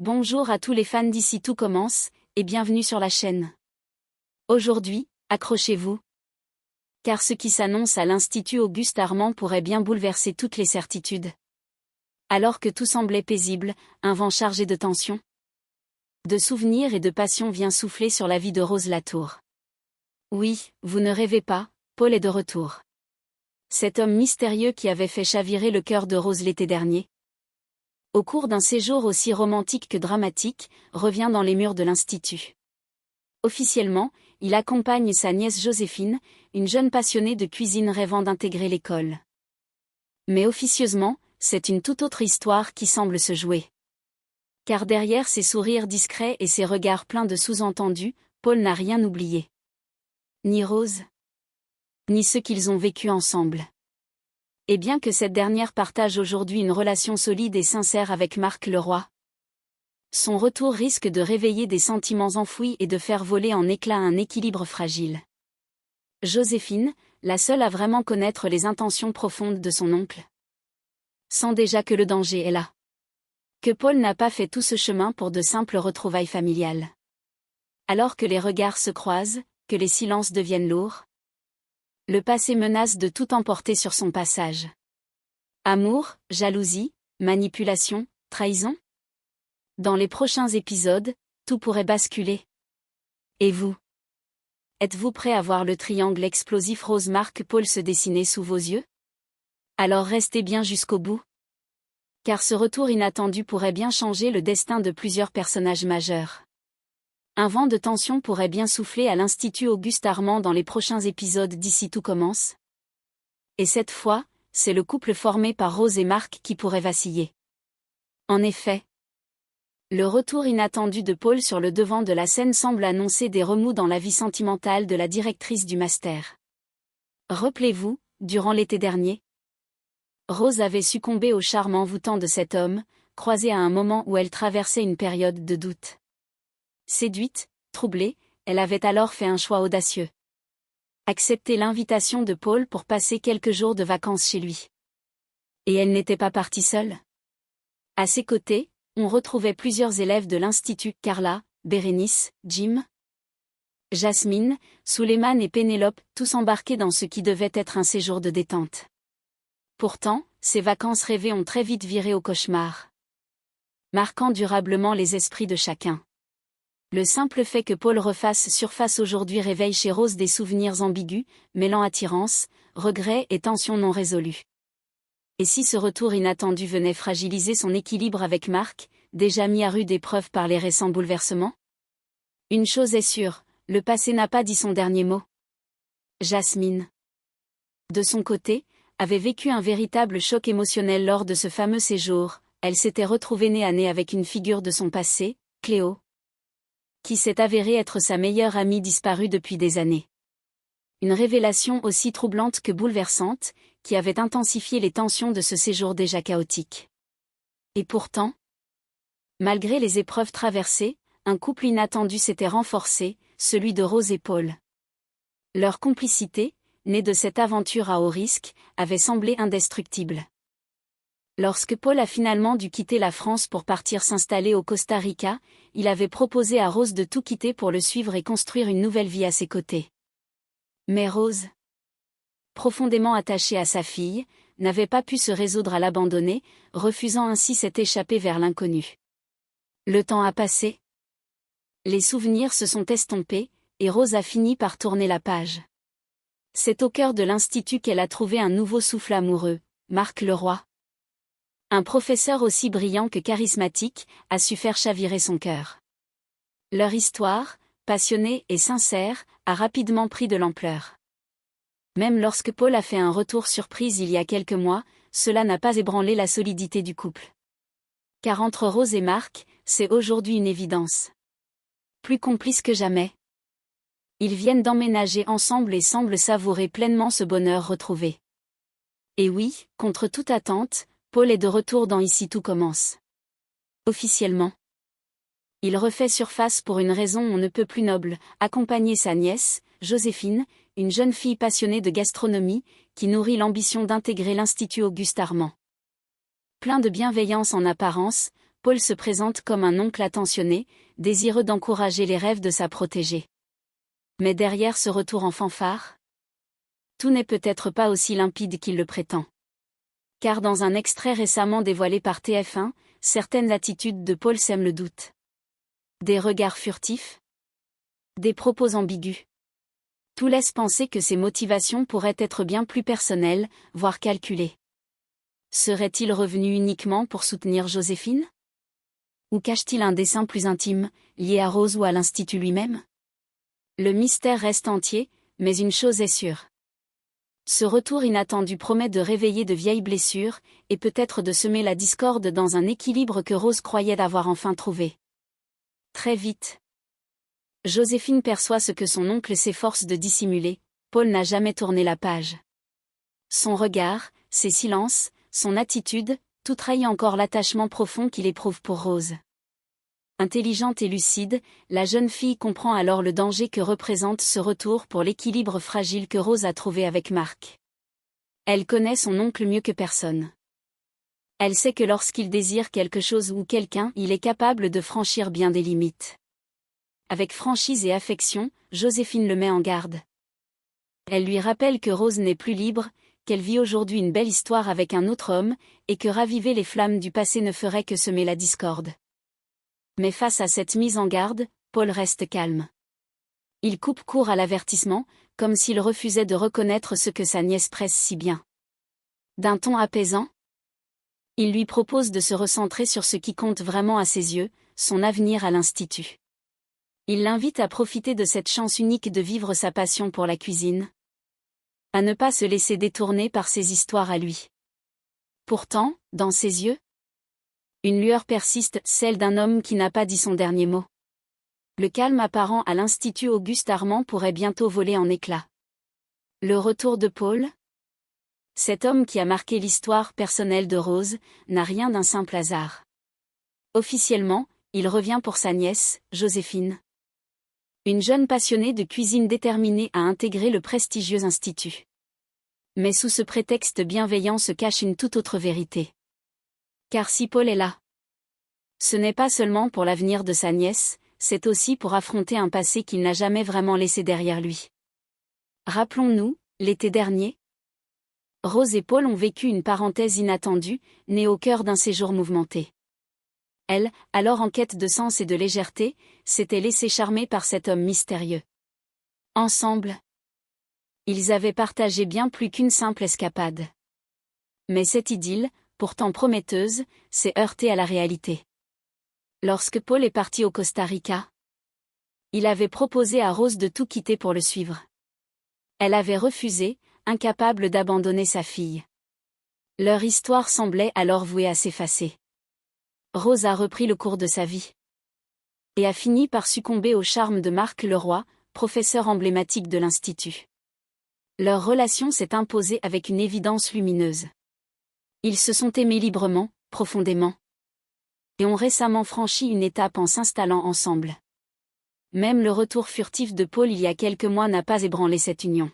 Bonjour à tous les fans d'Ici Tout Commence, et bienvenue sur la chaîne. Aujourd'hui, accrochez-vous. Car ce qui s'annonce à l'Institut Auguste Armand pourrait bien bouleverser toutes les certitudes. Alors que tout semblait paisible, un vent chargé de tension, de souvenirs et de passion vient souffler sur la vie de Rose Latour. Oui, vous ne rêvez pas, Paul est de retour. Cet homme mystérieux qui avait fait chavirer le cœur de Rose l'été dernier, au cours d'un séjour aussi romantique que dramatique, revient dans les murs de l'Institut. Officiellement, il accompagne sa nièce Joséphine, une jeune passionnée de cuisine rêvant d'intégrer l'école. Mais officieusement, c'est une toute autre histoire qui semble se jouer. Car derrière ses sourires discrets et ses regards pleins de sous-entendus, Paul n'a rien oublié. Ni Rose, ni ce qu'ils ont vécu ensemble. Et bien que cette dernière partage aujourd'hui une relation solide et sincère avec Marc Leroy, son retour risque de réveiller des sentiments enfouis et de faire voler en éclats un équilibre fragile. Joséphine, la seule à vraiment connaître les intentions profondes de son oncle, sent déjà que le danger est là. Que Paul n'a pas fait tout ce chemin pour de simples retrouvailles familiales. Alors que les regards se croisent, que les silences deviennent lourds, le passé menace de tout emporter sur son passage. Amour, jalousie, manipulation, trahison? Dans les prochains épisodes, tout pourrait basculer. Et vous? Êtes-vous prêt à voir le triangle explosif Rose-Marc-Paul se dessiner sous vos yeux? Alors restez bien jusqu'au bout. Car ce retour inattendu pourrait bien changer le destin de plusieurs personnages majeurs. Un vent de tension pourrait bien souffler à l'Institut Auguste Armand dans les prochains épisodes d'Ici Tout Commence. Et cette fois, c'est le couple formé par Rose et Marc qui pourrait vaciller. En effet, le retour inattendu de Paul sur le devant de la scène semble annoncer des remous dans la vie sentimentale de la directrice du master. Rappelez-vous, durant l'été dernier, Rose avait succombé au charme envoûtant de cet homme, croisé à un moment où elle traversait une période de doute. Séduite, troublée, elle avait alors fait un choix audacieux. Accepter l'invitation de Paul pour passer quelques jours de vacances chez lui. Et elle n'était pas partie seule. À ses côtés, on retrouvait plusieurs élèves de l'Institut, Carla, Bérénice, Jim, Jasmine, Souleymane et Pénélope, tous embarqués dans ce qui devait être un séjour de détente. Pourtant, ces vacances rêvées ont très vite viré au cauchemar, marquant durablement les esprits de chacun. Le simple fait que Paul refasse surface aujourd'hui réveille chez Rose des souvenirs ambigus, mêlant attirance, regret et tension non résolue. Et si ce retour inattendu venait fragiliser son équilibre avec Marc, déjà mis à rude épreuve par les récents bouleversements? Une chose est sûre, le passé n'a pas dit son dernier mot. Jasmine, de son côté, avait vécu un véritable choc émotionnel lors de ce fameux séjour. Elle s'était retrouvée nez à nez avec une figure de son passé, Cléo, qui s'est avérée être sa meilleure amie disparue depuis des années. Une révélation aussi troublante que bouleversante, qui avait intensifié les tensions de ce séjour déjà chaotique. Et pourtant, malgré les épreuves traversées, un couple inattendu s'était renforcé, celui de Rose et Paul. Leur complicité, née de cette aventure à haut risque, avait semblé indestructible. Lorsque Paul a finalement dû quitter la France pour partir s'installer au Costa Rica, il avait proposé à Rose de tout quitter pour le suivre et construire une nouvelle vie à ses côtés. Mais Rose, profondément attachée à sa fille, n'avait pas pu se résoudre à l'abandonner, refusant ainsi cette échappée vers l'inconnu. Le temps a passé. Les souvenirs se sont estompés, et Rose a fini par tourner la page. C'est au cœur de l'Institut qu'elle a trouvé un nouveau souffle amoureux, Marc Leroy. Un professeur aussi brillant que charismatique, a su faire chavirer son cœur. Leur histoire, passionnée et sincère, a rapidement pris de l'ampleur. Même lorsque Paul a fait un retour surprise il y a quelques mois, cela n'a pas ébranlé la solidité du couple. Car entre Rose et Marc, c'est aujourd'hui une évidence. Plus complices que jamais. Ils viennent d'emménager ensemble et semblent savourer pleinement ce bonheur retrouvé. Et oui, contre toute attente, Paul est de retour dans Ici Tout Commence. Officiellement. Il refait surface pour une raison on ne peut plus noble, accompagner sa nièce, Joséphine, une jeune fille passionnée de gastronomie, qui nourrit l'ambition d'intégrer l'Institut Auguste Armand. Plein de bienveillance en apparence, Paul se présente comme un oncle attentionné, désireux d'encourager les rêves de sa protégée. Mais derrière ce retour en fanfare, tout n'est peut-être pas aussi limpide qu'il le prétend. Car dans un extrait récemment dévoilé par TF1, certaines attitudes de Paul sèment le doute. Des regards furtifs, des propos ambigus. Tout laisse penser que ses motivations pourraient être bien plus personnelles, voire calculées. Serait-il revenu uniquement pour soutenir Joséphine? Ou cache-t-il un dessein plus intime, lié à Rose ou à l'Institut lui-même? Le mystère reste entier, mais une chose est sûre. Ce retour inattendu promet de réveiller de vieilles blessures, et peut-être de semer la discorde dans un équilibre que Rose croyait avoir enfin trouvé. Très vite, Joséphine perçoit ce que son oncle s'efforce de dissimuler. Paul n'a jamais tourné la page. Son regard, ses silences, son attitude, tout trahit encore l'attachement profond qu'il éprouve pour Rose. Intelligente et lucide, la jeune fille comprend alors le danger que représente ce retour pour l'équilibre fragile que Rose a trouvé avec Marc. Elle connaît son oncle mieux que personne. Elle sait que lorsqu'il désire quelque chose ou quelqu'un, il est capable de franchir bien des limites. Avec franchise et affection, Joséphine le met en garde. Elle lui rappelle que Rose n'est plus libre, qu'elle vit aujourd'hui une belle histoire avec un autre homme, et que raviver les flammes du passé ne ferait que semer la discorde. Mais face à cette mise en garde, Paul reste calme. Il coupe court à l'avertissement, comme s'il refusait de reconnaître ce que sa nièce presse si bien. D'un ton apaisant, il lui propose de se recentrer sur ce qui compte vraiment à ses yeux, son avenir à l'Institut. Il l'invite à profiter de cette chance unique de vivre sa passion pour la cuisine. À ne pas se laisser détourner par ses histoires à lui. Pourtant, dans ses yeux, une lueur persiste, celle d'un homme qui n'a pas dit son dernier mot. Le calme apparent à l'Institut Auguste-Armand pourrait bientôt voler en éclats. Le retour de Paul? Cet homme qui a marqué l'histoire personnelle de Rose, n'a rien d'un simple hasard. Officiellement, il revient pour sa nièce, Joséphine. Une jeune passionnée de cuisine déterminée à intégrer le prestigieux institut. Mais sous ce prétexte bienveillant se cache une toute autre vérité. Car si Paul est là, ce n'est pas seulement pour l'avenir de sa nièce, c'est aussi pour affronter un passé qu'il n'a jamais vraiment laissé derrière lui. Rappelons-nous, l'été dernier, Rose et Paul ont vécu une parenthèse inattendue, née au cœur d'un séjour mouvementé. Elle, alors en quête de sens et de légèreté, s'était laissée charmer par cet homme mystérieux. Ensemble, ils avaient partagé bien plus qu'une simple escapade. Mais cette idylle, pourtant prometteuse, s'est heurtée à la réalité. Lorsque Paul est parti au Costa Rica, il avait proposé à Rose de tout quitter pour le suivre. Elle avait refusé, incapable d'abandonner sa fille. Leur histoire semblait alors vouée à s'effacer. Rose a repris le cours de sa vie. Et a fini par succomber au charme de Marc Leroy, professeur emblématique de l'Institut. Leur relation s'est imposée avec une évidence lumineuse. Ils se sont aimés librement, profondément. Et ont récemment franchi une étape en s'installant ensemble. Même le retour furtif de Paul il y a quelques mois n'a pas ébranlé cette union.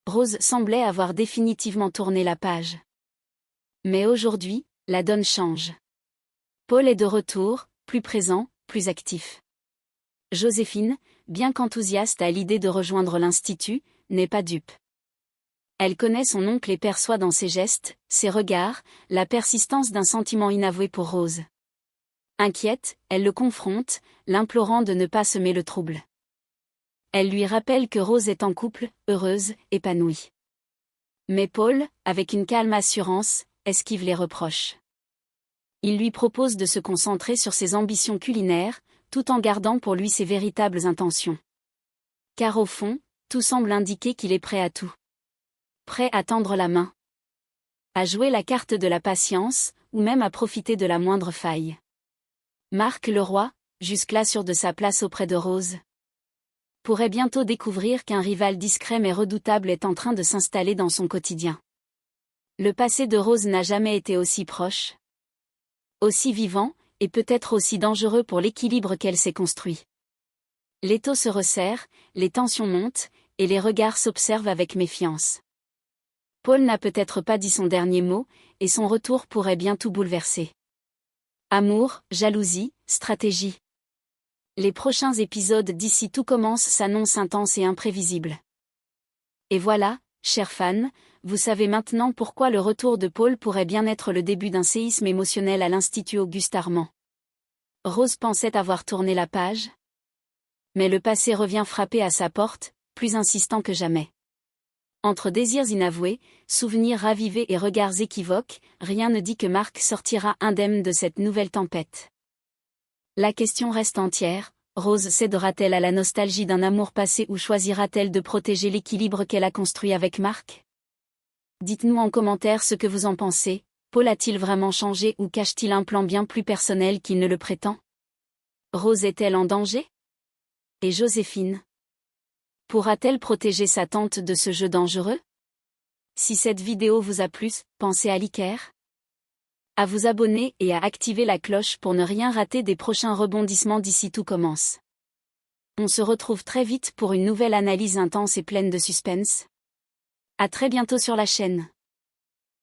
Rose semblait avoir définitivement tourné la page. Mais aujourd'hui, la donne change. Paul est de retour, plus présent, plus actif. Joséphine, bien qu'enthousiaste à l'idée de rejoindre l'Institut, n'est pas dupe. Elle connaît son oncle et perçoit dans ses gestes, ses regards, la persistance d'un sentiment inavoué pour Rose. Inquiète, elle le confronte, l'implorant de ne pas semer le trouble. Elle lui rappelle que Rose est en couple, heureuse, épanouie. Mais Paul, avec une calme assurance, esquive les reproches. Il lui propose de se concentrer sur ses ambitions culinaires, tout en gardant pour lui ses véritables intentions. Car au fond, tout semble indiquer qu'il est prêt à tout. Prêt à tendre la main. À jouer la carte de la patience, ou même à profiter de la moindre faille. Marc Leroy, jusque-là sûr de sa place auprès de Rose, pourrait bientôt découvrir qu'un rival discret mais redoutable est en train de s'installer dans son quotidien. Le passé de Rose n'a jamais été aussi proche, aussi vivant, et peut-être aussi dangereux pour l'équilibre qu'elle s'est construit. L'étau se resserre, les tensions montent, et les regards s'observent avec méfiance. Paul n'a peut-être pas dit son dernier mot, et son retour pourrait bien tout bouleverser. Amour, jalousie, stratégie. Les prochains épisodes d'ici tout commence s'annoncent intenses et imprévisibles. Et voilà, chers fans, vous savez maintenant pourquoi le retour de Paul pourrait bien être le début d'un séisme émotionnel à l'Institut Auguste Armand. Rose pensait avoir tourné la page. Mais le passé revient frapper à sa porte, plus insistant que jamais. Entre désirs inavoués, souvenirs ravivés et regards équivoques, rien ne dit que Marc sortira indemne de cette nouvelle tempête. La question reste entière, Rose cédera-t-elle à la nostalgie d'un amour passé ou choisira-t-elle de protéger l'équilibre qu'elle a construit avec Marc? Dites-nous en commentaire ce que vous en pensez, Paul a-t-il vraiment changé ou cache-t-il un plan bien plus personnel qu'il ne le prétend? Rose est-elle en danger? Et Joséphine? Pourra-t-elle protéger sa tante de ce jeu dangereux? Si cette vidéo vous a plu, pensez à liker, à vous abonner et à activer la cloche pour ne rien rater des prochains rebondissements d'ici tout commence. On se retrouve très vite pour une nouvelle analyse intense et pleine de suspense. À très bientôt sur la chaîne.